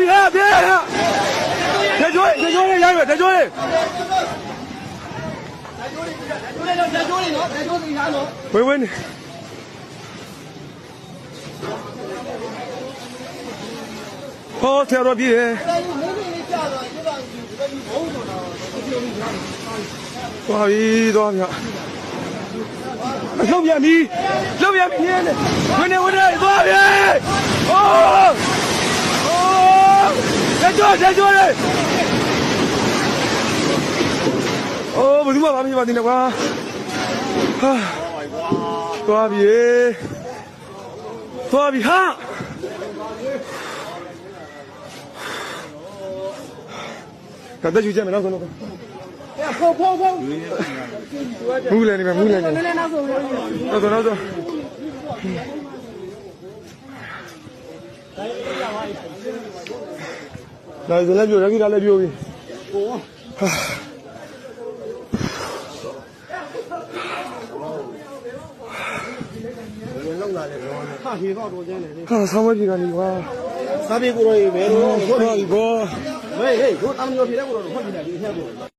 ပြီဟာပြေဟာတက်ကြွလေးရိုက်မယ်တက်ကြွလေးဝင်းဟောဆရာတော်ပြေသွားပြီသွားဗျလှုပ်ပြန်ပြီနင်းနေဝင်နေသွားပြီဟောတက်ကြွလေးโอ้ဘယ်သူမှမမြင်ပါသေးနဲ့ကွာဟာသွားပြီဟာကတည်းကကြည့်မယ်နောက်ဆုံးတော့ဖောက်မူးလည်းနေမယ်နောက်ဆုံးလာစလည်းပြောရကြီးလာလည်းပြောပြီဟာဆောင်းမပြေကနေကွာစားပြေကိုရောဘယ်လိုဟုတ်ပြီဘောဟေးတို့တမ်းမျိုးပြေတဲ့ကိုတော့ဟုတ်ပြီလားဒီအချက်ကို